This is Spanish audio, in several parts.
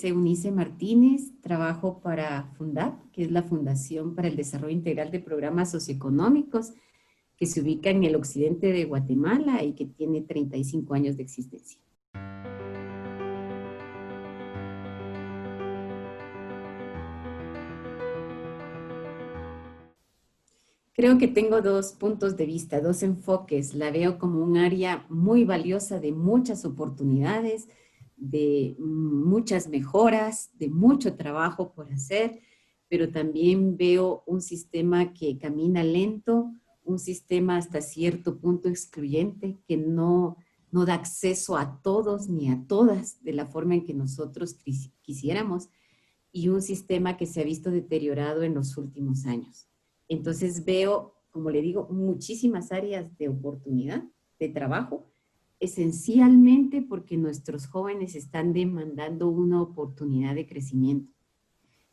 Eunice Martínez, trabajo para FUNDAP, que es la Fundación para el Desarrollo Integral de Programas Socioeconómicos, que se ubica en el occidente de Guatemala y que tiene 35 años de existencia. Creo que tengo dos puntos de vista, dos enfoques. La veo como un área muy valiosa de muchas oportunidades, de muchas mejoras, de mucho trabajo por hacer, pero también veo un sistema que camina lento, un sistema hasta cierto punto excluyente, que no da acceso a todos ni a todas de la forma en que nosotros quisiéramos, y un sistema que se ha visto deteriorado en los últimos años. Entonces veo, como le digo, muchísimas áreas de oportunidad, de trabajo, esencialmente porque nuestros jóvenes están demandando una oportunidad de crecimiento.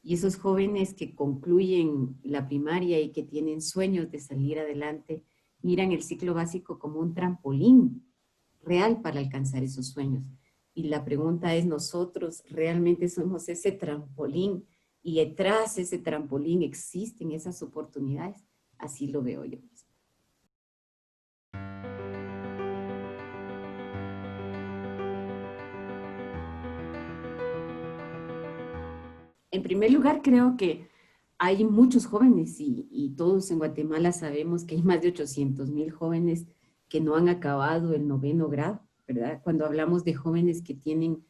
Y esos jóvenes que concluyen la primaria y que tienen sueños de salir adelante, miran el ciclo básico como un trampolín real para alcanzar esos sueños. Y la pregunta es, ¿nosotros realmente somos ese trampolín? Y detrás de ese trampolín existen esas oportunidades. Así lo veo yo. En primer lugar, creo que hay muchos jóvenes y todos en Guatemala sabemos que hay más de 800,000 jóvenes que no han acabado el 9º grado, ¿verdad? Cuando hablamos de jóvenes que tienen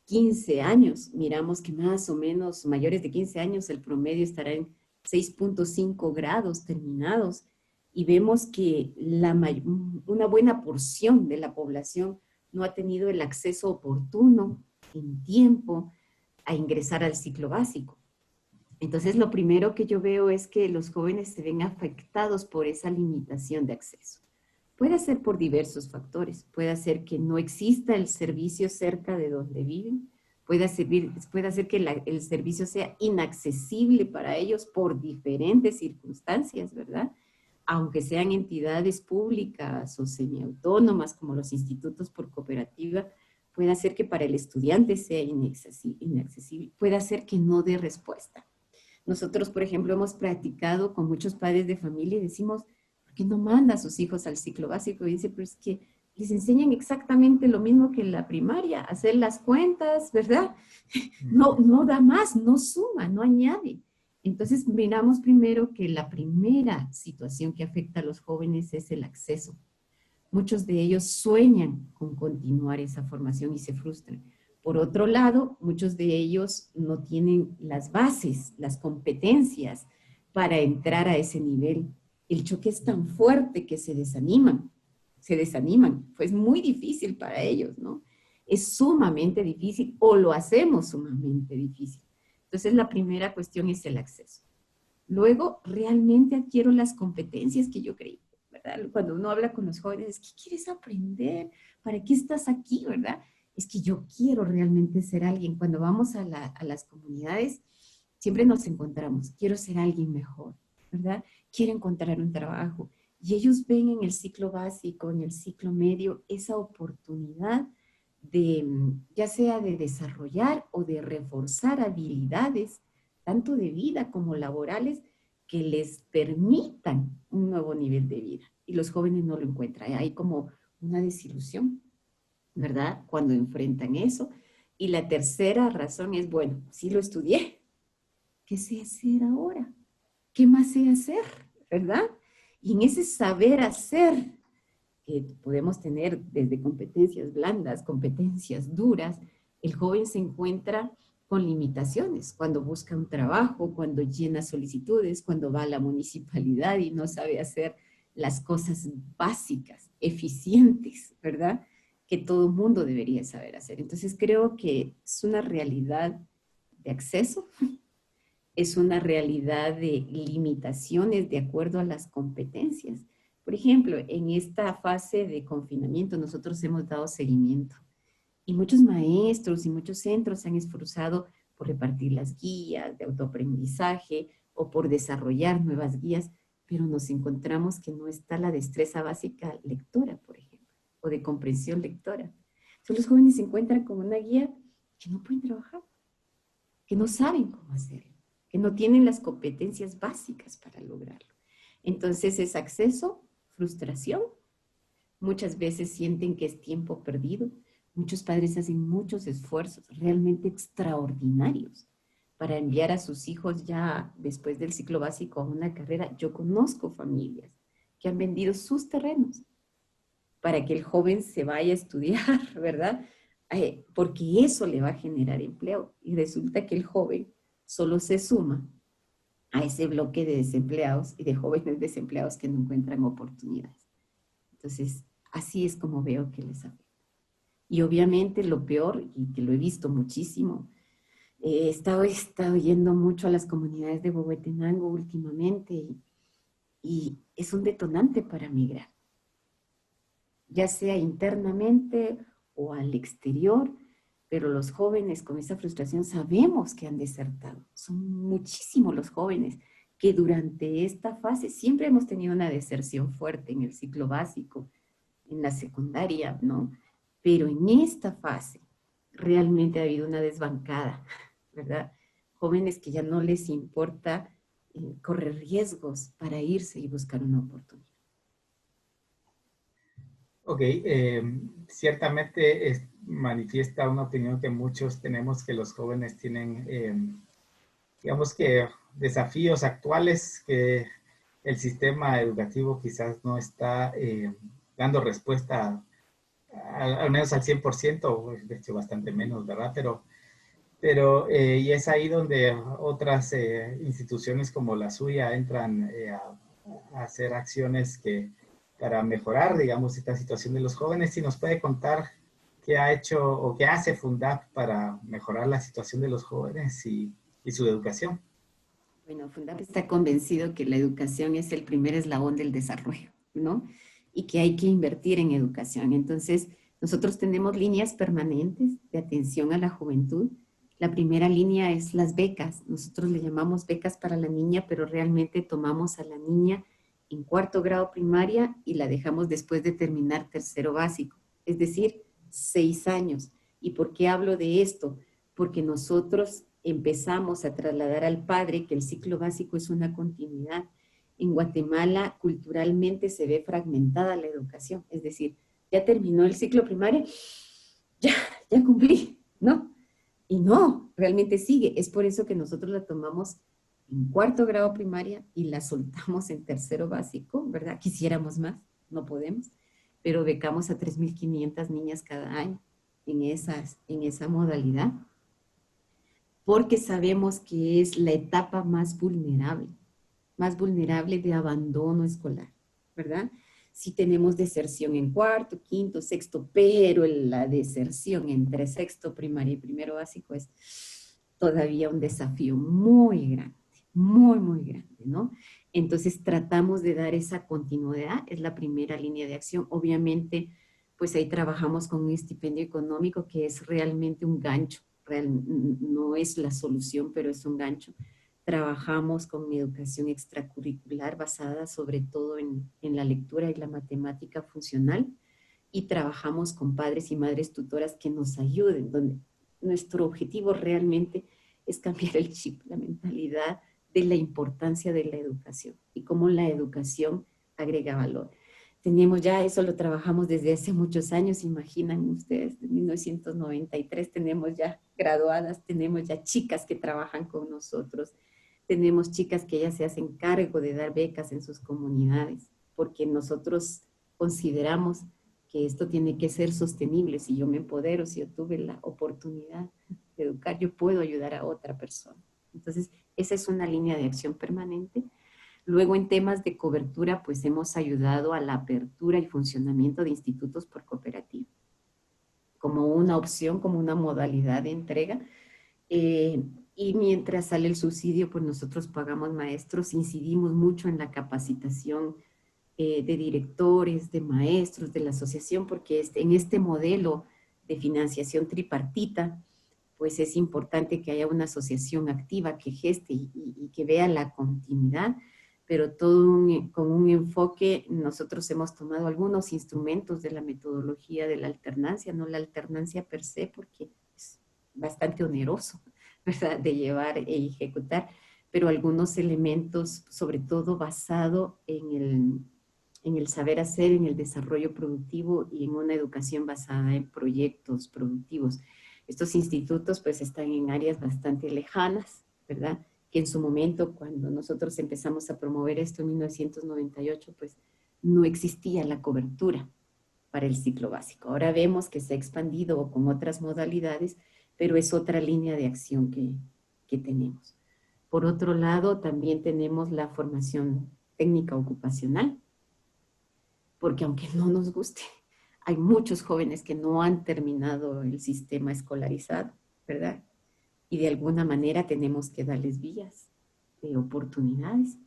15 años, miramos que más o menos mayores de 15 años el promedio estará en 6.5 grados terminados y vemos que una buena porción de la población no ha tenido el acceso oportuno en tiempo a ingresar al ciclo básico. Entonces, lo primero que yo veo es que los jóvenes se ven afectados por esa limitación de acceso. Puede ser por diversos factores. Puede ser que no exista el servicio cerca de donde viven. Puede ser que el servicio sea inaccesible para ellos por diferentes circunstancias, ¿verdad? Aunque sean entidades públicas o semiautónomas como los institutos por cooperativa, puede ser que para el estudiante sea inaccesible. Puede ser que no dé respuesta. Nosotros, por ejemplo, hemos practicado con muchos padres de familia y decimos, ¿por qué no manda a sus hijos al ciclo básico? Y dice, pero es que les enseñan exactamente lo mismo que en la primaria, hacer las cuentas, ¿verdad? No da más, no suma, no añade. Entonces, miramos primero que la primera situación que afecta a los jóvenes es el acceso. Muchos de ellos sueñan con continuar esa formación y se frustran. Por otro lado, muchos de ellos no tienen las bases, las competencias para entrar a ese nivel. El choque es tan fuerte que se desaniman. Pues muy difícil para ellos, ¿no? Es sumamente difícil o lo hacemos sumamente difícil. Entonces, la primera cuestión es el acceso. Luego, realmente adquiero las competencias que yo creí, ¿verdad? Cuando uno habla con los jóvenes, ¿qué quieres aprender? ¿Para qué estás aquí, verdad? Es que yo quiero realmente ser alguien. Cuando vamos a las comunidades, siempre nos encontramos, quiero ser alguien mejor, ¿verdad? Quiero encontrar un trabajo. Y ellos ven en el ciclo básico, en el ciclo medio, esa oportunidad de, ya sea de desarrollar o de reforzar habilidades, tanto de vida como laborales, que les permitan un nuevo nivel de vida. Y los jóvenes no lo encuentran. Hay como una desilusión, ¿verdad? Cuando enfrentan eso. Y la tercera razón es, bueno, sí lo estudié. ¿Qué sé hacer ahora? ¿Qué más sé hacer? ¿Verdad? Y en ese saber hacer, que podemos tener desde competencias blandas, competencias duras, el joven se encuentra con limitaciones cuando busca un trabajo, cuando llena solicitudes, cuando va a la municipalidad y no sabe hacer las cosas básicas, eficientes, ¿verdad? Que todo mundo debería saber hacer. Entonces creo que es una realidad de acceso, es una realidad de limitaciones de acuerdo a las competencias. Por ejemplo, en esta fase de confinamiento nosotros hemos dado seguimiento y muchos maestros y muchos centros se han esforzado por repartir las guías de autoaprendizaje o por desarrollar nuevas guías, pero nos encontramos que no está la destreza básica lectora, por ejemplo, o de comprensión lectora. Entonces los jóvenes se encuentran con una guía que no pueden trabajar. que no saben cómo hacerlo, que no tienen las competencias básicas para lograrlo. Entonces es acceso, frustración, muchas veces sienten que es tiempo perdido. Muchos padres hacen muchos esfuerzos realmente extraordinarios para enviar a sus hijos ya después del ciclo básico a una carrera. Yo conozco familias que han vendido sus terrenos para que el joven se vaya a estudiar, ¿verdad? Porque eso le va a generar empleo. Y resulta que el joven solo se suma a ese bloque de desempleados y de jóvenes desempleados que no encuentran oportunidades. Entonces, así es como veo que les afecta. Y obviamente lo peor, y que lo he visto muchísimo, he estado yendo mucho a las comunidades de Huehuetenango últimamente y es un detonante para migrar, ya sea internamente o al exterior, pero los jóvenes con esa frustración sabemos que han desertado. Son muchísimos los jóvenes que durante esta fase siempre hemos tenido una deserción fuerte en el ciclo básico, en la secundaria, ¿no? Pero en esta fase realmente ha habido una desbancada, ¿verdad? Jóvenes que ya no les importa correr riesgos para irse y buscar una oportunidad. Ok, ciertamente manifiesta una opinión que muchos tenemos, que los jóvenes tienen, digamos que desafíos actuales que el sistema educativo quizás no está dando respuesta al menos al 100%, de hecho bastante menos, ¿verdad? Y es ahí donde otras instituciones como la suya entran a hacer acciones que, para mejorar, digamos, esta situación de los jóvenes. Si nos puede contar qué ha hecho o qué hace Fundap para mejorar la situación de los jóvenes y su educación. Bueno, Fundap está convencido que la educación es el primer eslabón del desarrollo, ¿no? Y que hay que invertir en educación. Entonces, nosotros tenemos líneas permanentes de atención a la juventud. La primera línea es las becas. Nosotros le llamamos becas para la niña, pero realmente tomamos a la niña en cuarto grado primaria y la dejamos después de terminar tercero básico, es decir, 6 años. ¿Y por qué hablo de esto? Porque nosotros empezamos a trasladar al padre que el ciclo básico es una continuidad. En Guatemala culturalmente se ve fragmentada la educación, es decir, ya terminó el ciclo primario, ya, ya cumplí, ¿no? Y no, realmente sigue. Es por eso que nosotros la tomamos en cuarto grado primaria y la soltamos en tercero básico, ¿verdad? Quisiéramos más, no podemos, pero becamos a 3.500 niñas cada año en esa modalidad porque sabemos que es la etapa más vulnerable de abandono escolar, ¿verdad? Si tenemos deserción en cuarto, quinto, sexto, pero la deserción entre sexto primaria y primero básico es todavía un desafío muy grande, muy, muy grande, ¿no? Entonces tratamos de dar esa continuidad, es la primera línea de acción. Obviamente, pues ahí trabajamos con un estipendio económico que es realmente un gancho, no es la solución, pero es un gancho. Trabajamos con educación extracurricular basada sobre todo en la lectura y la matemática funcional y trabajamos con padres y madres tutoras que nos ayuden, donde nuestro objetivo realmente es cambiar el chip, la mentalidad de la importancia de la educación y cómo la educación agrega valor. Tenemos ya, eso lo trabajamos desde hace muchos años, imaginan ustedes, en 1993 tenemos ya graduadas, tenemos ya chicas que trabajan con nosotros, tenemos chicas que ya se hacen cargo de dar becas en sus comunidades, porque nosotros consideramos que esto tiene que ser sostenible. Si yo me empodero, si yo tuve la oportunidad de educar, yo puedo ayudar a otra persona. Entonces, esa es una línea de acción permanente. Luego, en temas de cobertura, pues hemos ayudado a la apertura y funcionamiento de institutos por cooperativa, como una opción, como una modalidad de entrega. Y mientras sale el subsidio, pues nosotros pagamos maestros, incidimos mucho en la capacitación de directores, de maestros, de la asociación, porque en este modelo de financiación tripartita, pues es importante que haya una asociación activa que geste y que vea la continuidad, pero con un enfoque. Nosotros hemos tomado algunos instrumentos de la metodología de la alternancia, no la alternancia per se, porque es bastante oneroso, ¿verdad?, de llevar e ejecutar, pero algunos elementos, sobre todo basado en el saber hacer, en el desarrollo productivo y en una educación basada en proyectos productivos. Estos institutos pues están en áreas bastante lejanas, ¿verdad? Que en su momento, cuando nosotros empezamos a promover esto en 1998, pues no existía la cobertura para el ciclo básico. Ahora vemos que se ha expandido con otras modalidades, pero es otra línea de acción que tenemos. Por otro lado, también tenemos la formación técnica ocupacional, porque aunque no nos guste, hay muchos jóvenes que no han terminado el sistema escolarizado, ¿verdad? Y de alguna manera tenemos que darles vías de oportunidades.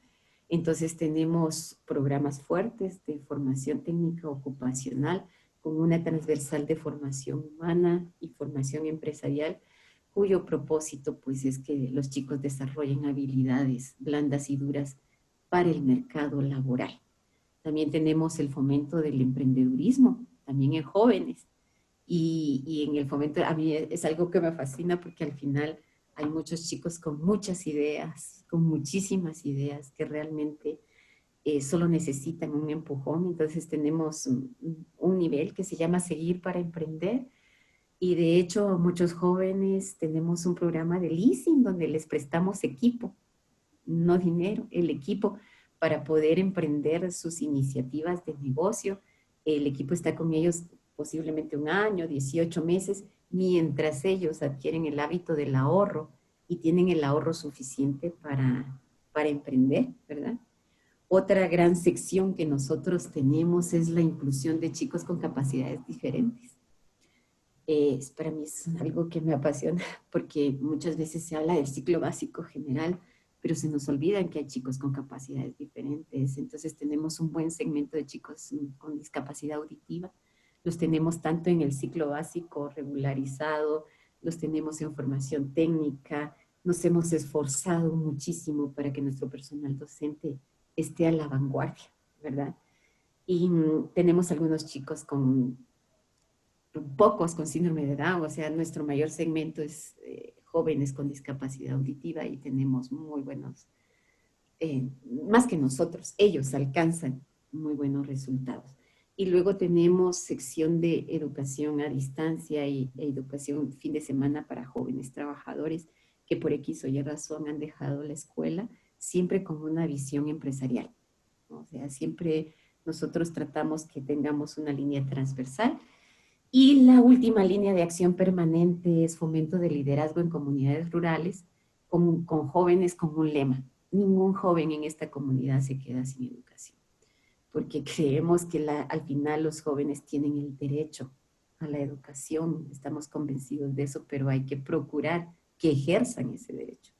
Entonces tenemos programas fuertes de formación técnica ocupacional con una transversal de formación humana y formación empresarial, cuyo propósito pues es que los chicos desarrollen habilidades blandas y duras para el mercado laboral. También tenemos el fomento del emprendedurismo, también en jóvenes. Y en el fomento, a mí es algo que me fascina porque al final hay muchos chicos con muchas ideas, con muchísimas ideas que realmente solo necesitan un empujón. Entonces tenemos un nivel que se llama Seguir para Emprender. Y de hecho, muchos jóvenes tenemos un programa de leasing donde les prestamos equipo, no dinero, el equipo para poder emprender sus iniciativas de negocio. El equipo está con ellos posiblemente un año, 18 meses, mientras ellos adquieren el hábito del ahorro y tienen el ahorro suficiente para emprender, ¿verdad? Otra gran sección que nosotros tenemos es la inclusión de chicos con capacidades diferentes. Para mí es algo que me apasiona porque muchas veces se habla del ciclo básico general, pero se nos olvidan que hay chicos con capacidades diferentes. Entonces tenemos un buen segmento de chicos con discapacidad auditiva. Los tenemos tanto en el ciclo básico regularizado, los tenemos en formación técnica. Nos hemos esforzado muchísimo para que nuestro personal docente esté a la vanguardia, ¿verdad? Y tenemos algunos chicos con pocos con síndrome de Down, o sea, nuestro mayor segmento es jóvenes con discapacidad auditiva y tenemos muy buenos, más que nosotros, ellos alcanzan muy buenos resultados. Y luego tenemos sección de educación a distancia e educación fin de semana para jóvenes trabajadores que por X o Y razón han dejado la escuela, siempre con una visión empresarial, ¿no? O sea, siempre nosotros tratamos que tengamos una línea transversal. Y la última línea de acción permanente es fomento de liderazgo en comunidades rurales con jóvenes con un lema. Ningún joven en esta comunidad se queda sin educación, porque creemos que al final los jóvenes tienen el derecho a la educación. Estamos convencidos de eso, pero hay que procurar que ejerzan ese derecho.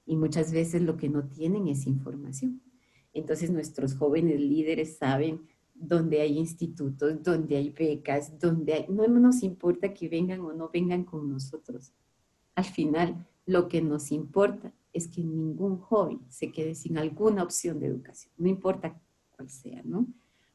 Y muchas veces lo que no tienen es información. Entonces nuestros jóvenes líderes saben donde hay institutos, donde hay becas, no nos importa que vengan o no vengan con nosotros. Al final, lo que nos importa es que ningún joven se quede sin alguna opción de educación, no importa cuál sea, ¿no?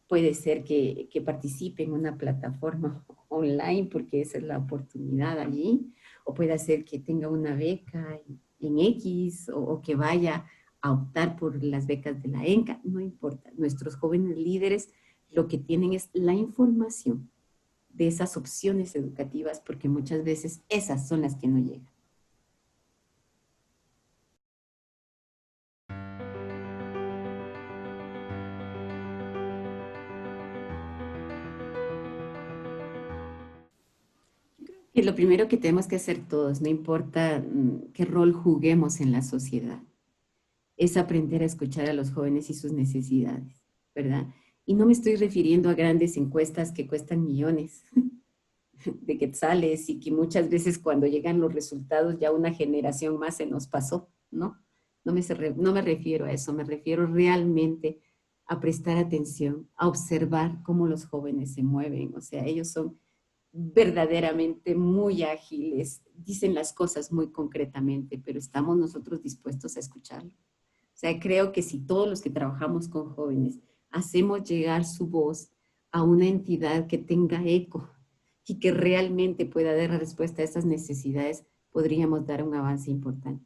Puede ser que participe en una plataforma online porque esa es la oportunidad allí, o puede ser que tenga una beca en X o que vaya a optar por las becas de la ENCA, no importa. Nuestros jóvenes líderes lo que tienen es la información de esas opciones educativas porque muchas veces esas son las que no llegan. Y lo primero que tenemos que hacer todos, no importa qué rol juguemos en la sociedad, es aprender a escuchar a los jóvenes y sus necesidades, ¿verdad? Y no me estoy refiriendo a grandes encuestas que cuestan millones de quetzales y que muchas veces cuando llegan los resultados ya una generación más se nos pasó, ¿no? No me refiero a eso, me refiero realmente a prestar atención, a observar cómo los jóvenes se mueven. O sea, ellos son verdaderamente muy ágiles, dicen las cosas muy concretamente, pero estamos nosotros dispuestos a escucharlo. O sea, creo que si todos los que trabajamos con jóvenes hacemos llegar su voz a una entidad que tenga eco y que realmente pueda dar respuesta a esas necesidades, podríamos dar un avance importante.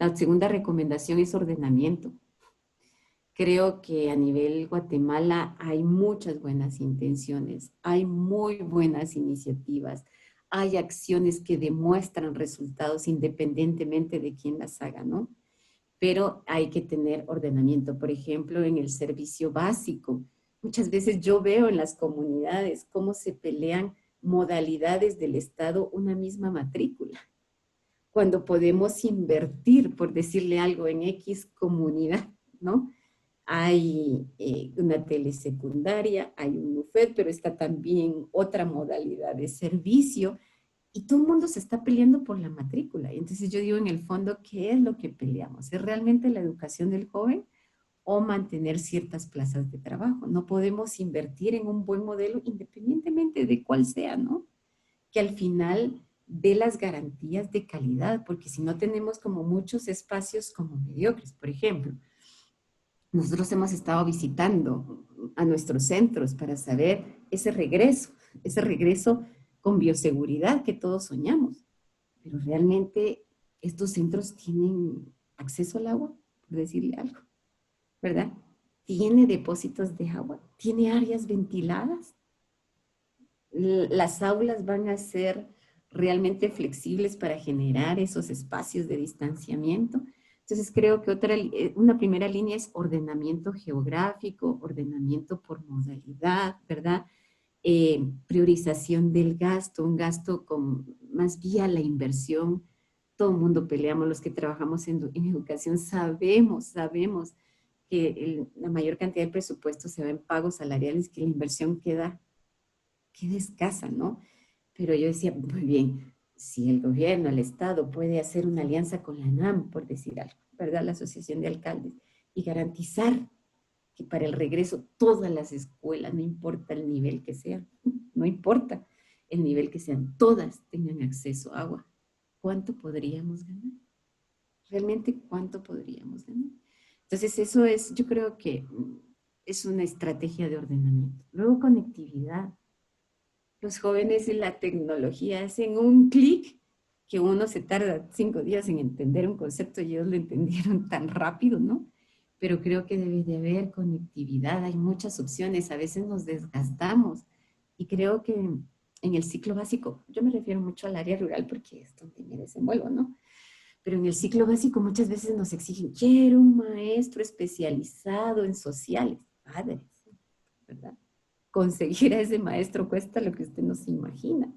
La segunda recomendación es ordenamiento. Creo que a nivel Guatemala hay muchas buenas intenciones, hay muy buenas iniciativas, hay acciones que demuestran resultados independientemente de quién las haga, ¿no? Pero hay que tener ordenamiento. Por ejemplo, en el servicio básico, muchas veces yo veo en las comunidades cómo se pelean modalidades del Estado una misma matrícula, cuando podemos invertir, por decirle algo, en X comunidad, ¿no? Hay una telesecundaria, hay un UFED, pero está también otra modalidad de servicio y todo el mundo se está peleando por la matrícula. Entonces yo digo, en el fondo, ¿qué es lo que peleamos? ¿Es realmente la educación del joven o mantener ciertas plazas de trabajo? No podemos invertir en un buen modelo independientemente de cuál sea, ¿no? Que al final dé las garantías de calidad, porque si no tenemos como muchos espacios como mediocres. Por ejemplo, nosotros hemos estado visitando a nuestros centros para saber ese regreso con bioseguridad que todos soñamos. Pero realmente estos centros tienen acceso al agua, por decirle algo, ¿verdad? Tiene depósitos de agua, tiene áreas ventiladas. Las aulas van a ser realmente flexibles para generar esos espacios de distanciamiento. Entonces creo que una primera línea es ordenamiento geográfico, ordenamiento por modalidad, ¿verdad? Priorización del gasto, un gasto con más vía la inversión. Todo el mundo peleamos, los que trabajamos en educación sabemos que la mayor cantidad de presupuesto se va en pagos salariales, que la inversión queda escasa, ¿no? Pero yo decía, muy bien, si el gobierno, el Estado puede hacer una alianza con la ANAM, por decir algo, ¿verdad? La Asociación de Alcaldes, y garantizar que para el regreso todas las escuelas, no importa el nivel que sean, no importa el nivel que sean, todas tengan acceso a agua. ¿Cuánto podríamos ganar? ¿Realmente cuánto podríamos ganar? Entonces eso es, yo creo que es una estrategia de ordenamiento. Luego conectividad. Los jóvenes y la tecnología hacen un clic que uno se tarda 5 días en entender un concepto y ellos lo entendieron tan rápido, ¿no? Pero creo que debe de haber conectividad, hay muchas opciones, a veces nos desgastamos y creo que en el ciclo básico, yo me refiero mucho al área rural porque es donde me desenvuelvo, ¿no? Pero en el ciclo básico muchas veces nos exigen, quiero un maestro especializado en sociales, padres, ¿verdad? Conseguir a ese maestro cuesta lo que usted no se imagina.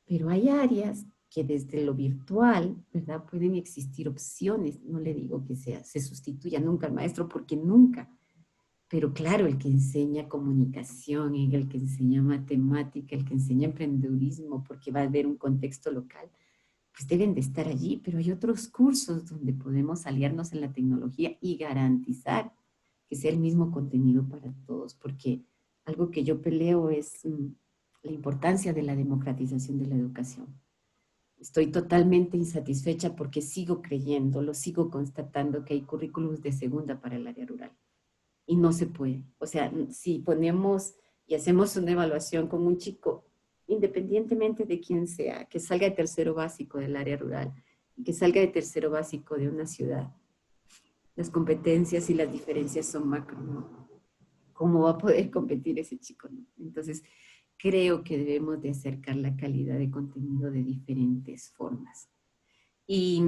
Pero hay áreas que desde lo virtual, ¿verdad? Pueden existir opciones. No le digo que se sustituya nunca al maestro, porque nunca. Pero claro, el que enseña comunicación, el que enseña matemática, el que enseña emprendedurismo, porque va a haber un contexto local, pues deben de estar allí. Pero hay otros cursos donde podemos aliarnos en la tecnología y garantizar que sea el mismo contenido para todos, porque algo que yo peleo es la importancia de la democratización de la educación. Estoy totalmente insatisfecha porque sigo creyendo, lo sigo constatando que hay currículums de segunda para el área rural y no se puede. O sea, si ponemos y hacemos una evaluación con un chico, independientemente de quién sea, que salga de tercero básico del área rural y que salga de tercero básico de una ciudad, las competencias y las diferencias son macro, ¿no? ¿Cómo va a poder competir ese chico, no? Entonces, creo que debemos de acercar la calidad de contenido de diferentes formas. Y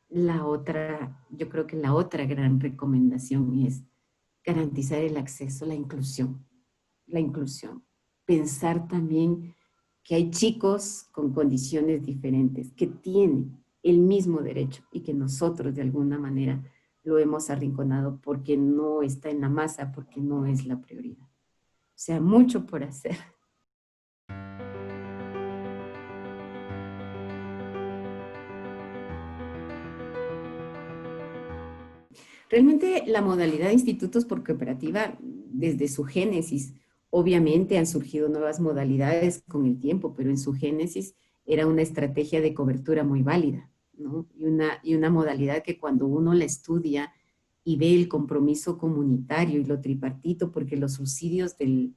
la otra, yo creo que la otra gran recomendación es garantizar el acceso, la inclusión. La inclusión. Pensar también que hay chicos con condiciones diferentes, que tienen el mismo derecho y que nosotros de alguna manera lo hemos arrinconado porque no está en la masa, porque no es la prioridad. O sea, mucho por hacer. Realmente la modalidad de institutos por cooperativa, desde su génesis, obviamente han surgido nuevas modalidades con el tiempo, pero en su génesis era una estrategia de cobertura muy válida, ¿no? Y una modalidad que cuando uno la estudia y ve el compromiso comunitario y lo tripartito, porque los subsidios de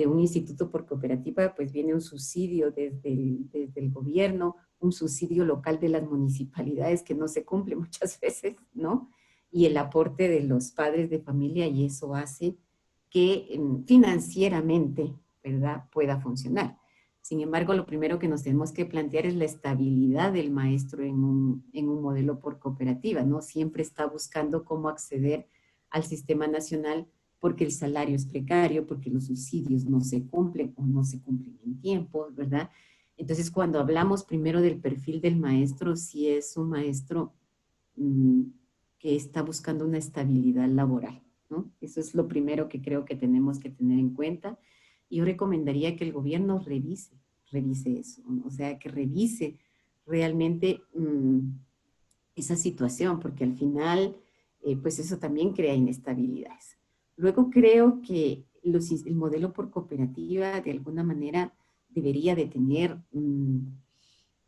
un instituto por cooperativa, pues viene un subsidio desde el gobierno, un subsidio local de las municipalidades que no se cumple muchas veces, ¿no? Y el aporte de los padres de familia, y eso hace que financieramente, ¿verdad?, pueda funcionar. Sin embargo, lo primero que nos tenemos que plantear es la estabilidad del maestro en un modelo por cooperativa, ¿no? Siempre está buscando cómo acceder al sistema nacional porque el salario es precario, porque los subsidios no se cumplen o no se cumplen en tiempo, ¿verdad? Entonces, cuando hablamos primero del perfil del maestro, si es un maestro mmm, que está buscando una estabilidad laboral, ¿no? Eso es lo primero que creo que tenemos que tener en cuenta. Yo recomendaría que el gobierno revise eso, ¿no? O sea, que revise realmente esa situación, porque al final, pues eso también crea inestabilidades. Luego creo que el modelo por cooperativa de alguna manera debería de tener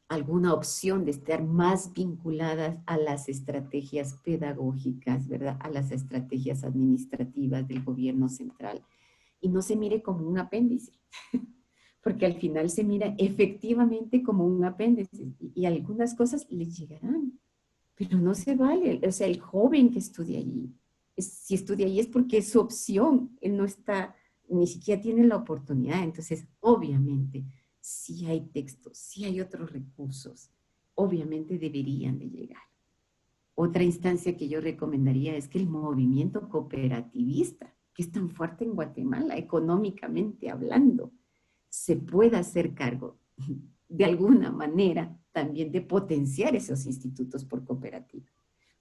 alguna opción de estar más vinculadas a las estrategias pedagógicas, ¿verdad? A las estrategias administrativas del gobierno central y no se mire como un apéndice, porque al final se mira efectivamente como un apéndice y algunas cosas les llegarán, pero no se vale. O sea, el joven que estudia allí, si estudia allí es porque es su opción, él no está, ni siquiera tiene la oportunidad. Entonces, obviamente, si hay textos, si hay otros recursos, obviamente deberían de llegar. Otra instancia que yo recomendaría es que el movimiento cooperativista, que es tan fuerte en Guatemala, económicamente hablando, se pueda hacer cargo de alguna manera también de potenciar esos institutos por cooperativa.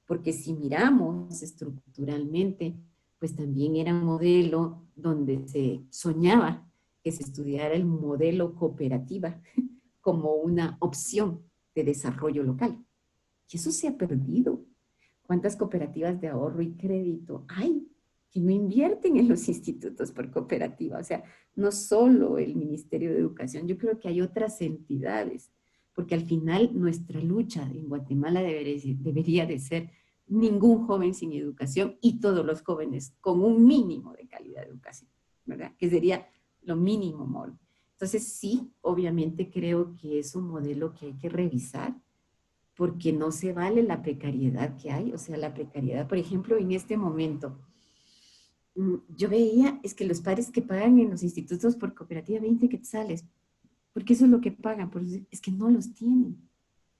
Porque si miramos estructuralmente, pues también era un modelo donde se soñaba que se estudiara el modelo cooperativa como una opción de desarrollo local. Y eso se ha perdido. ¿Cuántas cooperativas de ahorro y crédito hay que no invierten en los institutos por cooperativa? O sea, no solo el Ministerio de Educación, yo creo que hay otras entidades, porque al final nuestra lucha en Guatemala debería de ser ningún joven sin educación y todos los jóvenes con un mínimo de calidad de educación, ¿verdad? Que sería lo mínimo, Moro. Entonces, sí, obviamente creo que es un modelo que hay que revisar, porque no se vale la precariedad que hay. O sea, la precariedad, por ejemplo, en este momento, yo veía, es que los padres que pagan en los institutos por cooperativa 20 quetzales, porque eso es lo que pagan, porque es que no los tienen.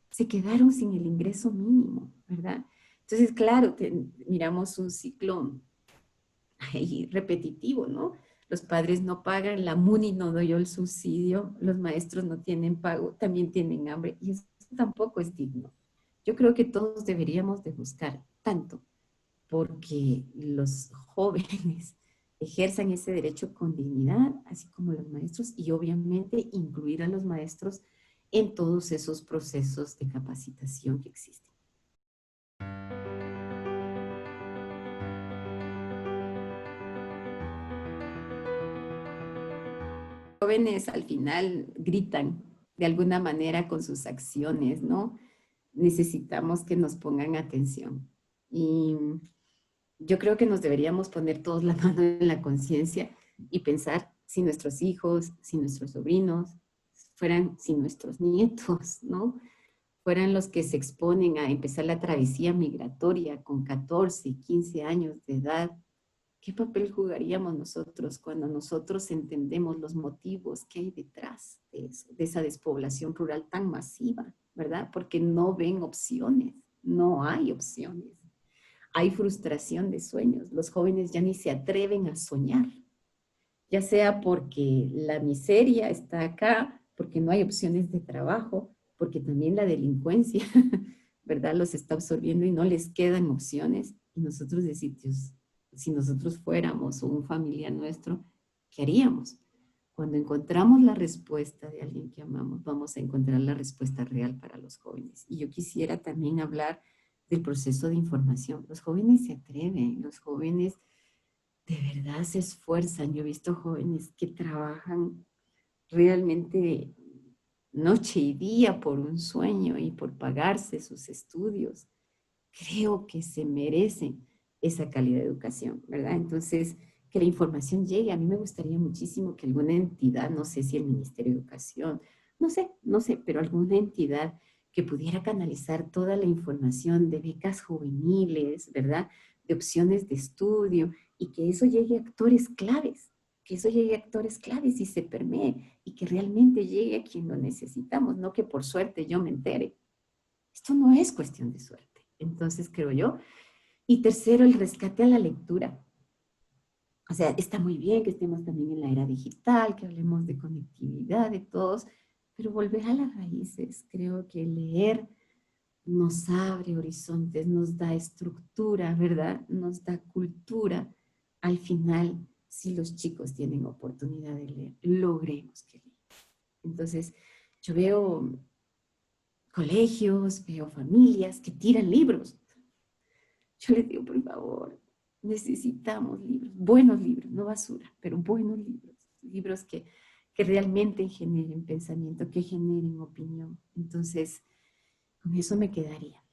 Se quedaron sin el ingreso mínimo, ¿verdad? Entonces, claro, miramos un ciclo ahí repetitivo, ¿no? Los padres no pagan, la MUNI no dio el subsidio, los maestros no tienen pago, también tienen hambre, y eso tampoco es digno. Yo creo que todos deberíamos de buscar tanto porque los jóvenes ejerzan ese derecho con dignidad, así como los maestros, y obviamente incluir a los maestros en todos esos procesos de capacitación que existen. Jóvenes al final gritan de alguna manera con sus acciones, ¿no? Necesitamos que nos pongan atención. Y yo creo que nos deberíamos poner todos la mano en la conciencia y pensar si nuestros hijos, si nuestros sobrinos fueran, si nuestros nietos, ¿no? Fueran los que se exponen a empezar la travesía migratoria con 14, 15 años de edad. ¿Qué papel jugaríamos nosotros cuando nosotros entendemos los motivos que hay detrás de eso, de esa despoblación rural tan masiva, ¿verdad? Porque no ven opciones, no hay opciones. Hay frustración de sueños. Los jóvenes ya ni se atreven a soñar, ya sea porque la miseria está acá, porque no hay opciones de trabajo, porque también la delincuencia, ¿verdad? Los está absorbiendo y no les quedan opciones. Y nosotros decimos, Dios, si nosotros fuéramos o un familiar nuestro, ¿qué haríamos? Cuando encontramos la respuesta de alguien que amamos, vamos a encontrar la respuesta real para los jóvenes. Y yo quisiera también hablar del proceso de información. Los jóvenes se atreven, los jóvenes de verdad se esfuerzan. Yo he visto jóvenes que trabajan realmente noche y día por un sueño y por pagarse sus estudios. Creo que se merecen esa calidad de educación, ¿verdad? Entonces, que la información llegue. A mí me gustaría muchísimo que alguna entidad, no sé si el Ministerio de Educación no sé, pero alguna entidad que pudiera canalizar toda la información de becas juveniles, ¿verdad? De opciones de estudio y que eso llegue a actores claves, que eso llegue a actores claves y se permee y que realmente llegue a quien lo necesitamos, no que por suerte yo me entere. Esto no es cuestión de suerte. Entonces, creo yo. Y tercero, el rescate a la lectura. O sea, está muy bien que estemos también en la era digital, que hablemos de conectividad, de todos, pero volver a las raíces. Creo que leer nos abre horizontes, nos da estructura, ¿verdad? Nos da cultura. Al final, si los chicos tienen oportunidad de leer, logremos que lean. Entonces, yo veo colegios, veo familias que tiran libros. Yo les digo, por favor, necesitamos libros, no basura, pero buenos libros que realmente generen pensamiento, que generen opinión. Entonces, con eso me quedaría.